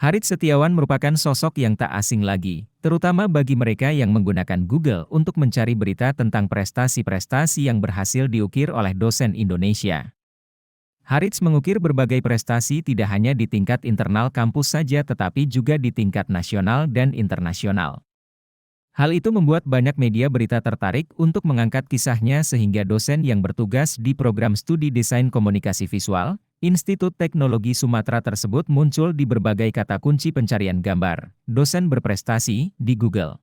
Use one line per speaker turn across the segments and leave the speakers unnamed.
Harits Setiawan merupakan sosok yang tak asing lagi, terutama bagi mereka yang menggunakan Google untuk mencari berita tentang prestasi-prestasi yang berhasil diukir oleh dosen Indonesia. Harits mengukir berbagai prestasi tidak hanya di tingkat internal kampus saja tetapi juga di tingkat nasional dan internasional. Hal itu membuat banyak media berita tertarik untuk mengangkat kisahnya sehingga dosen yang bertugas di program studi desain komunikasi visual, Institut Teknologi Sumatera tersebut muncul di berbagai kata kunci pencarian gambar, dosen berprestasi, di Google.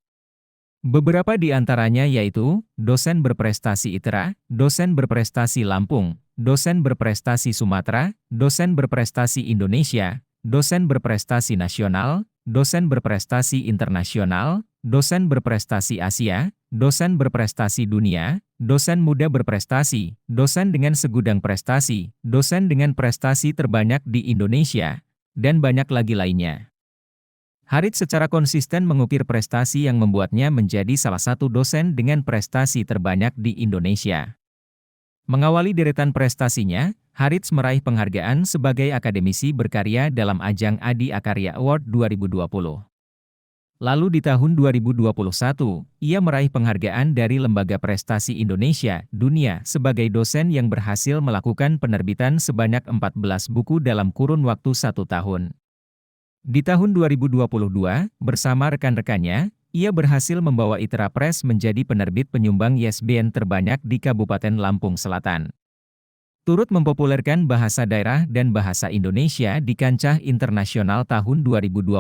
Beberapa di antaranya yaitu, dosen berprestasi ITERA, dosen berprestasi Lampung, dosen berprestasi Sumatera, dosen berprestasi Indonesia, dosen berprestasi nasional, dosen berprestasi internasional, dosen berprestasi Asia, dosen berprestasi dunia, dosen muda berprestasi, dosen dengan segudang prestasi, dosen dengan prestasi terbanyak di Indonesia, dan banyak lagi lainnya. Harits secara konsisten mengukir prestasi yang membuatnya menjadi salah satu dosen dengan prestasi terbanyak di Indonesia. Mengawali deretan prestasinya, Harits meraih penghargaan sebagai akademisi berkarya dalam ajang Adi Akarya Award 2020. Lalu di tahun 2021, ia meraih penghargaan dari Lembaga Prestasi Indonesia, Dunia sebagai dosen yang berhasil melakukan penerbitan sebanyak 14 buku dalam kurun waktu 1 tahun. Di tahun 2022, bersama rekan-rekannya, ia berhasil membawa ITERA Press menjadi penerbit penyumbang ISBN terbanyak di Kabupaten Lampung Selatan. Turut mempopulerkan bahasa daerah dan bahasa Indonesia di kancah internasional tahun 2022,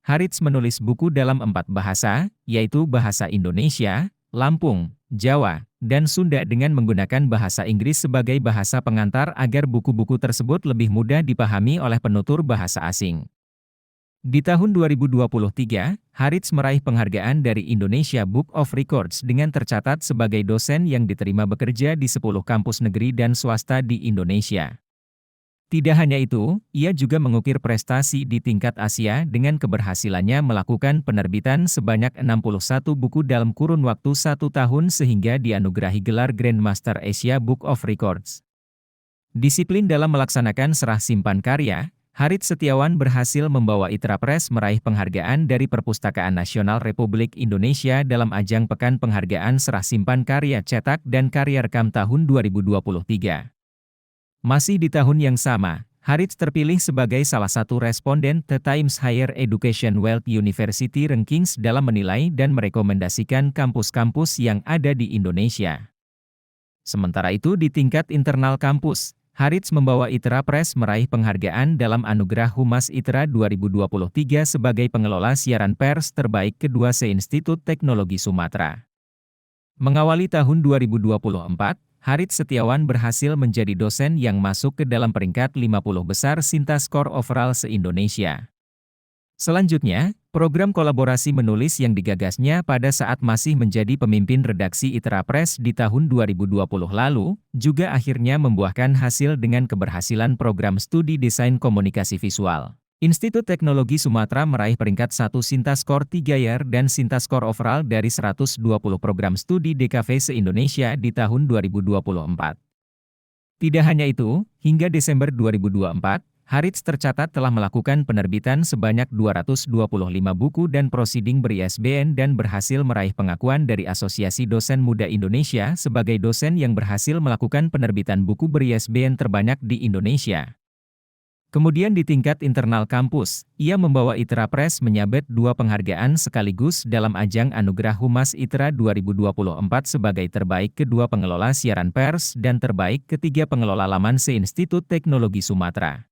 Harits menulis buku dalam 4 bahasa, yaitu bahasa Indonesia, Lampung, Jawa, dan Sunda dengan menggunakan bahasa Inggris sebagai bahasa pengantar agar buku-buku tersebut lebih mudah dipahami oleh penutur bahasa asing. Di tahun 2023, Harits meraih penghargaan dari Indonesia Book of Records dengan tercatat sebagai dosen yang diterima bekerja di 10 kampus negeri dan swasta di Indonesia. Tidak hanya itu, ia juga mengukir prestasi di tingkat Asia dengan keberhasilannya melakukan penerbitan sebanyak 61 buku dalam kurun waktu 1 tahun sehingga dianugerahi gelar Grandmaster Asia Book of Records. Disiplin dalam melaksanakan serah simpan karya, Harits Setiawan berhasil membawa ITERA Press meraih penghargaan dari Perpustakaan Nasional Republik Indonesia dalam ajang Pekan Penghargaan Serah Simpan Karya Cetak dan Karya Rekam tahun 2023. Masih di tahun yang sama, Harits terpilih sebagai salah satu responden The Times Higher Education Wealth University Rankings dalam menilai dan merekomendasikan kampus-kampus yang ada di Indonesia. Sementara itu di tingkat internal kampus, Harits membawa ITERA Press meraih penghargaan dalam Anugerah Humas ITERA 2023 sebagai pengelola siaran pers terbaik kedua se-Institut Teknologi Sumatera. Mengawali tahun 2024, Harits Setiawan berhasil menjadi dosen yang masuk ke dalam peringkat 50 besar Sinta Skor Overall se-Indonesia. Selanjutnya, program kolaborasi menulis yang digagasnya pada saat masih menjadi pemimpin redaksi ITERA Press di tahun 2020 lalu, juga akhirnya membuahkan hasil dengan keberhasilan program studi desain komunikasi visual. Institut Teknologi Sumatera meraih peringkat 1 Sinta Skor 3 Year dan Sinta Skor Overall dari 120 program studi DKV se-Indonesia di tahun 2024. Tidak hanya itu, hingga Desember 2024, Harits tercatat telah melakukan penerbitan sebanyak 225 buku dan prosiding ber-ISBN dan berhasil meraih pengakuan dari Asosiasi Dosen Muda Indonesia sebagai dosen yang berhasil melakukan penerbitan buku ber-ISBN terbanyak di Indonesia. Kemudian di tingkat internal kampus, ia membawa ITERA Press menyabet 2 penghargaan sekaligus dalam ajang Anugerah Humas ITERA 2024 sebagai terbaik kedua pengelola siaran pers dan terbaik ketiga pengelola laman se-Institut Teknologi Sumatera.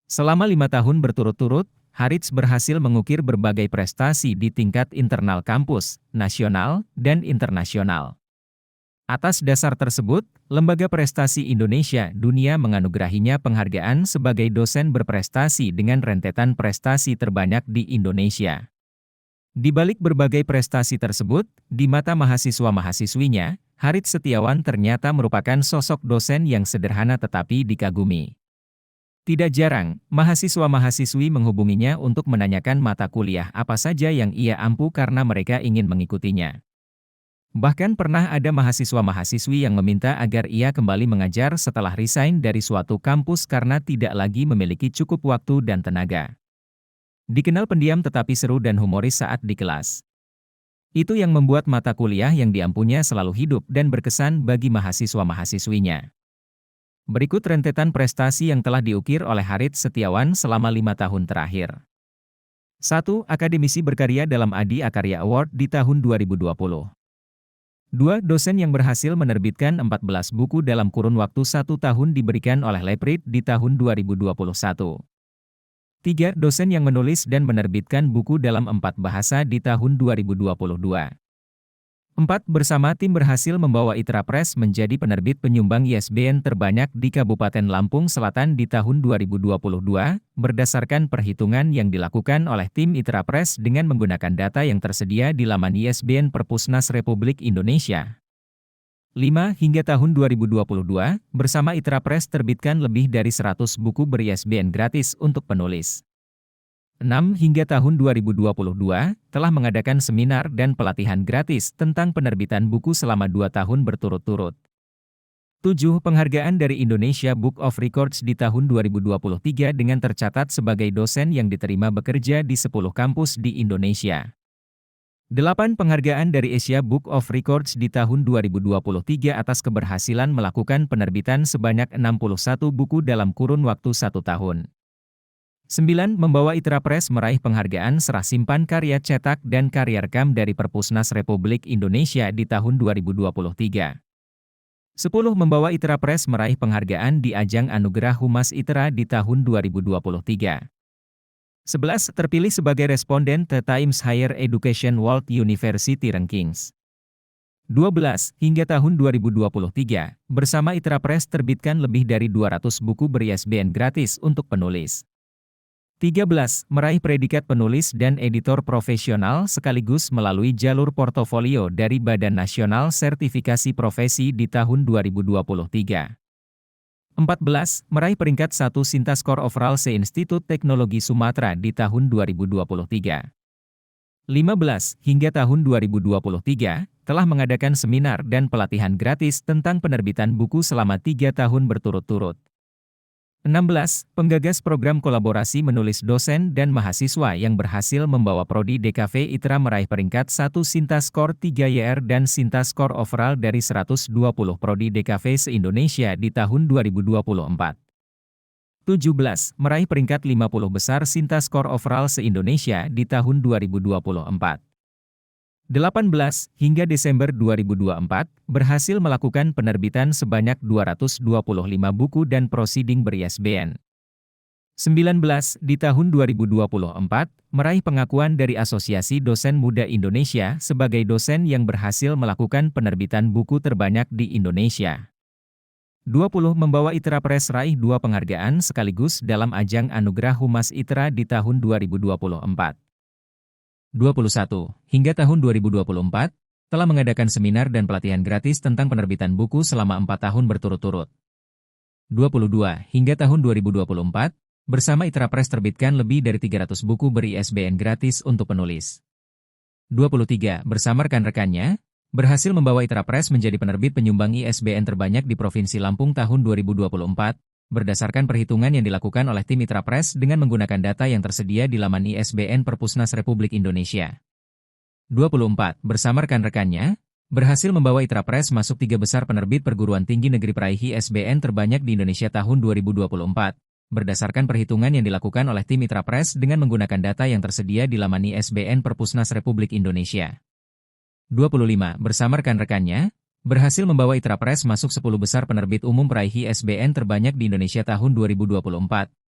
Selama 5 tahun berturut-turut, Harits berhasil mengukir berbagai prestasi di tingkat internal kampus, nasional, dan internasional. Atas dasar tersebut, Lembaga Prestasi Indonesia Dunia menganugerahinya penghargaan sebagai dosen berprestasi dengan rentetan prestasi terbanyak di Indonesia. Di balik berbagai prestasi tersebut, di mata mahasiswa-mahasiswinya, Harits Setiawan ternyata merupakan sosok dosen yang sederhana tetapi dikagumi. Tidak jarang, mahasiswa-mahasiswi menghubunginya untuk menanyakan mata kuliah apa saja yang ia ampu karena mereka ingin mengikutinya. Bahkan pernah ada mahasiswa-mahasiswi yang meminta agar ia kembali mengajar setelah resign dari suatu kampus karena tidak lagi memiliki cukup waktu dan tenaga. Dikenal pendiam tetapi seru dan humoris saat di kelas. Itu yang membuat mata kuliah yang diampunya selalu hidup dan berkesan bagi mahasiswa-mahasiswinya. Berikut rentetan prestasi yang telah diukir oleh Harith Setiawan selama 5 tahun terakhir. 1. Akademisi berkarya dalam Adi Akarya Award di tahun 2020. 2. Dosen yang berhasil menerbitkan 14 buku dalam kurun waktu 1 tahun diberikan oleh Leprit di tahun 2021. 3. Dosen yang menulis dan menerbitkan buku dalam 4 bahasa di tahun 2022. 4. Bersama tim berhasil membawa Itra Press menjadi penerbit penyumbang ISBN terbanyak di Kabupaten Lampung Selatan di tahun 2022, berdasarkan perhitungan yang dilakukan oleh tim Itra Press dengan menggunakan data yang tersedia di laman ISBN Perpusnas Republik Indonesia. 5. Hingga tahun 2022, bersama Itra Press terbitkan lebih dari 100 buku ber-ISBN gratis untuk penulis. 6. Hingga tahun 2022, telah mengadakan seminar dan pelatihan gratis tentang penerbitan buku selama 2 tahun berturut-turut. 7. Penghargaan dari Indonesia Book of Records di tahun 2023 dengan tercatat sebagai dosen yang diterima bekerja di 10 kampus di Indonesia. 8. Penghargaan dari Asia Book of Records di tahun 2023 atas keberhasilan melakukan penerbitan sebanyak 61 buku dalam kurun waktu 1 tahun. 9. Membawa Itra Press meraih penghargaan serah simpan karya cetak dan karya rekam dari Perpusnas Republik Indonesia di tahun 2023. 10. Membawa Itra Press meraih penghargaan di ajang Anugerah Humas Itra di tahun 2023. 11. Terpilih sebagai responden The Times Higher Education World University Rankings. 12. Hingga tahun 2023, bersama Itra Press terbitkan lebih dari 200 buku ber-ISBN gratis untuk penulis. 13. Meraih predikat penulis dan editor profesional sekaligus melalui jalur portofolio dari Badan Nasional Sertifikasi Profesi di tahun 2023. 14. Meraih peringkat 1 Sintaskor Overall se-Institut Teknologi Sumatera di tahun 2023. 15. Hingga tahun 2023, telah mengadakan seminar dan pelatihan gratis tentang penerbitan buku selama 3 tahun berturut-turut. 16. Penggagas program kolaborasi menulis dosen dan mahasiswa yang berhasil membawa Prodi DKV Itra meraih peringkat 1 Sintaskor 3YR dan Sintaskor Overall dari 120 Prodi DKV se-Indonesia di tahun 2024. 17. Meraih peringkat 50 besar Sintaskor Overall se-Indonesia di tahun 2024. 18. Hingga Desember 2024, berhasil melakukan penerbitan sebanyak 225 buku dan proceeding ber-ISBN. 19. Di tahun 2024, meraih pengakuan dari Asosiasi Dosen Muda Indonesia sebagai dosen yang berhasil melakukan penerbitan buku terbanyak di Indonesia. 20. Membawa Itra Press raih 2 penghargaan sekaligus dalam ajang Anugerah Humas Itra di tahun 2024. 21. Hingga tahun 2024, telah mengadakan seminar dan pelatihan gratis tentang penerbitan buku selama 4 tahun berturut-turut. 22. Hingga tahun 2024, bersama Itra Press terbitkan lebih dari 300 buku ber-ISBN gratis untuk penulis. 23. Bersama rekan-rekannya, berhasil membawa Itra Press menjadi penerbit penyumbang ISBN terbanyak di Provinsi Lampung tahun 2024, berdasarkan perhitungan yang dilakukan oleh tim Itra Press dengan menggunakan data yang tersedia di laman ISBN Perpusnas Republik Indonesia. 24. Bersama rekan-rekannya, berhasil membawa Itra Press masuk 3 besar penerbit perguruan tinggi negeri peraih ISBN terbanyak di Indonesia tahun 2024, berdasarkan perhitungan yang dilakukan oleh tim Itra Press dengan menggunakan data yang tersedia di laman ISBN Perpusnas Republik Indonesia. 25. Bersama rekan-rekannya, berhasil membawa Itra Press masuk 10 besar penerbit umum peraih ISBN terbanyak di Indonesia tahun 2024,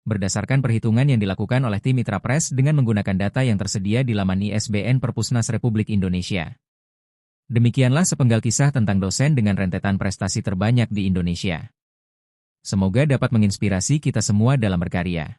berdasarkan perhitungan yang dilakukan oleh tim Itra Press dengan menggunakan data yang tersedia di laman ISBN Perpusnas Republik Indonesia. Demikianlah sepenggal kisah tentang dosen dengan rentetan prestasi terbanyak di Indonesia. Semoga dapat menginspirasi kita semua dalam berkarya.